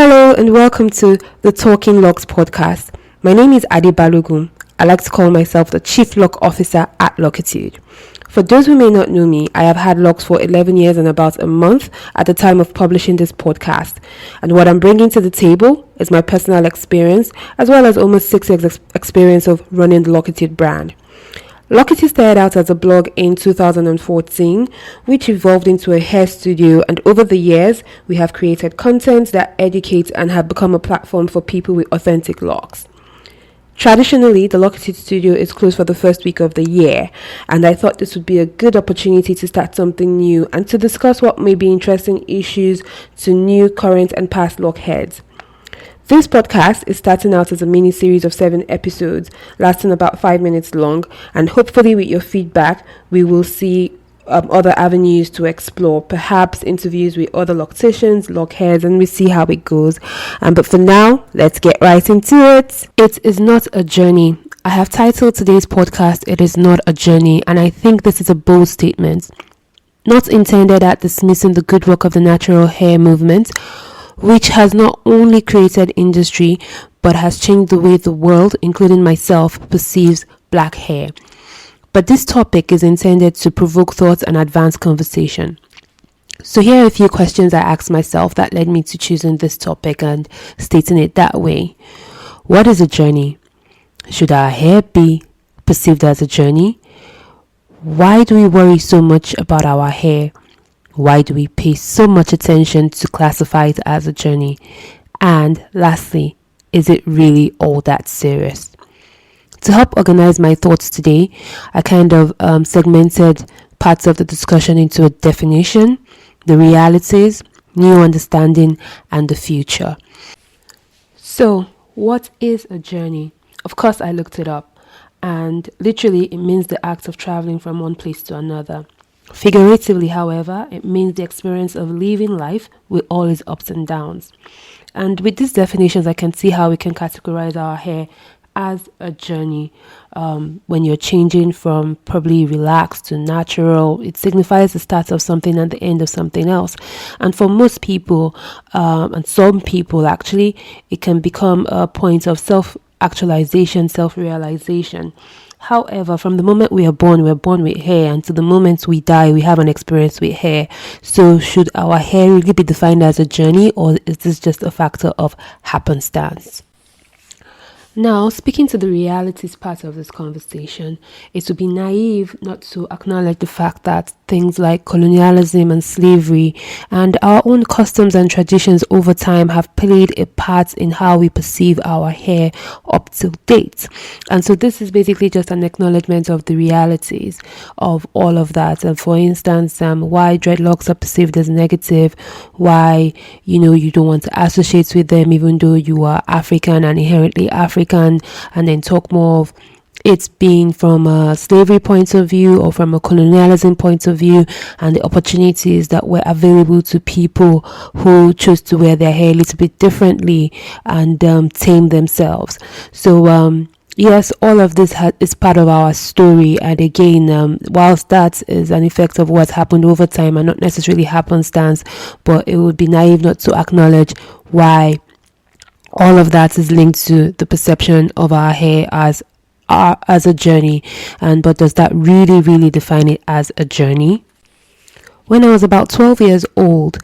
Hello and welcome to the Talking Locs podcast. My name is Ade Balogun. I like to call myself the Chief Loc Officer at Locitude. For those who may not know me, I have had locks for 11 years and about a month at the time of publishing this podcast. And what I'm bringing to the table is my personal experience as well as almost 6 years experience of running the Locitude brand. Locitude started out as a blog in 2014, which evolved into a hair studio, and over the years, we have created content that educates and have become a platform for people with authentic locks. Traditionally, the Locitude studio is closed for the first week of the year, and I thought this would be a good opportunity to start something new and to discuss what may be interesting issues to new, current, and past lock heads. This podcast is starting out as a mini series of 7 episodes, lasting about 5 minutes long, and hopefully with your feedback, we will see other avenues to explore, perhaps interviews with other locticians, lock heads, and we see how it goes. But for now, let's get right into it. It is not a journey. I have titled today's podcast, It is Not a Journey, and I think this is a bold statement. Not intended at dismissing the good work of the natural hair movement, which has not only created industry, but has changed the way the world, including myself, perceives black hair. But this topic is intended to provoke thought and advance conversation. So here are a few questions I asked myself that led me to choosing this topic and stating it that way. What is a journey? Should our hair be perceived as a journey? Why do we worry so much about our hair? Why do we pay so much attention to classify it as a journey? And lastly, is it really all that serious? To help organize my thoughts today, I kind of segmented parts of the discussion into a definition, the realities, new understanding, and the future. So, what is a journey? Of course, I looked it up, and literally it means the act of traveling from one place to another. Figuratively, however, it means the experience of living life with all its ups and downs. And with these definitions, I can see how we can categorize our hair as a journey. When you're changing from probably relaxed to natural, it signifies the start of something and the end of something else. And for most people, and some people actually, it can become a point of self-actualization, self-realization. However, from the moment we're born with hair, and to the moment we die, we have an experience with hair. So should our hair really be defined as a journey, or is this just a factor of happenstance? Now, speaking to the realities part of this conversation, it would be naive not to acknowledge the fact that things like colonialism and slavery and our own customs and traditions over time have played a part in how we perceive our hair up to date. And so this is basically just an acknowledgement of the realities of all of that. And for instance, why dreadlocks are perceived as negative, why, you don't want to associate with them even though you are African and inherently African, and then talk more of it's being from a slavery point of view or from a colonialism point of view, and the opportunities that were available to people who chose to wear their hair a little bit differently and tame themselves. So yes, all of this is part of our story, and again, whilst that is an effect of what's happened over time and not necessarily happenstance, but it would be naive not to acknowledge why all of that is linked to the perception of our hair as a journey. But does that really define it as a journey? When I was about 12 years old,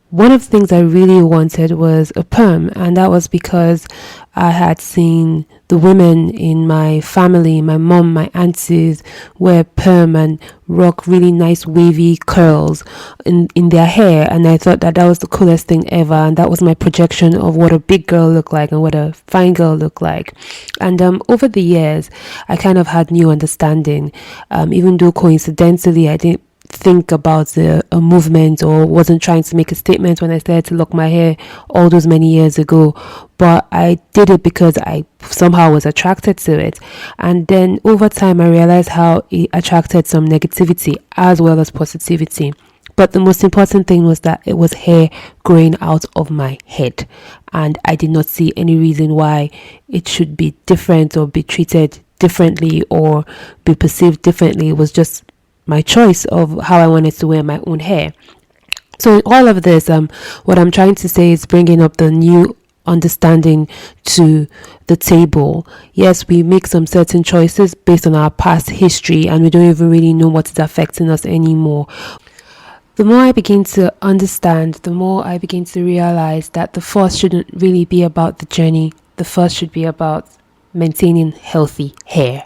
one of the things I really wanted was a perm, and that was because I had seen the women in my family, my mom, my aunties, wear perm and rock really nice wavy curls in their hair, and I thought that was the coolest thing ever, and that was my projection of what a big girl looked like and what a fine girl looked like. And over the years, I kind of had new understanding, even though coincidentally I didn't think about a movement or wasn't trying to make a statement when I started to lock my hair all those many years ago, but I did it because I somehow was attracted to it. And then over time I realized how it attracted some negativity as well as positivity. But the most important thing was that it was hair growing out of my head, and I did not see any reason why it should be different or be treated differently or be perceived differently. It was just my choice of how I wanted to wear my own hair. So in all of this, what I'm trying to say is bringing up the new understanding to the table. Yes, we make some certain choices based on our past history, and we don't even really know what is affecting us anymore. The more I begin to understand, the more I begin to realize that the first shouldn't really be about the journey. The first should be about maintaining healthy hair.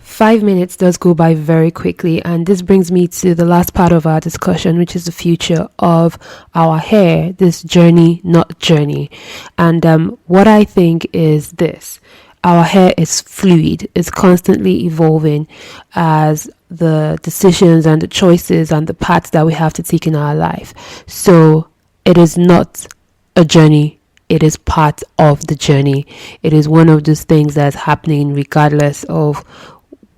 5 minutes does go by very quickly, and this brings me to the last part of our discussion, which is the future of our hair, this journey, not journey. And what I think is this: our hair is fluid, it's constantly evolving as the decisions and the choices and the paths that we have to take in our life. So it is not a journey, it is part of the journey. It is one of those things that's happening regardless of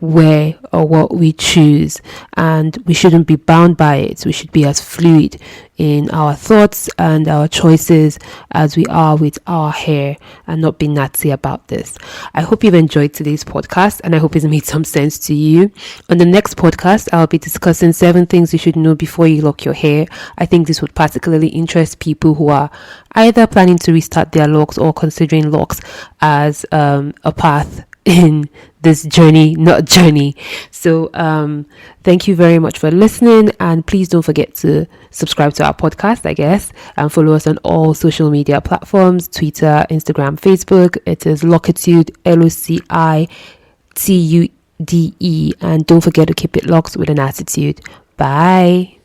where or what we choose, and we shouldn't be bound by it. We should be as fluid in our thoughts and our choices as we are with our hair, and not be nazi about this. I hope you've enjoyed today's podcast, and I hope it's made some sense to you. On the next podcast, I'll be discussing 7 things you should know before you lock your hair. I think this would particularly interest people who are either planning to restart their locks or considering locks as a path in this journey, not journey. So thank you very much for listening, and please don't forget to subscribe to our podcast, I guess, and follow us on all social media platforms: Twitter, Instagram, Facebook. It is Locitude, LOCITUDE, and don't forget to keep it locked with an attitude. Bye.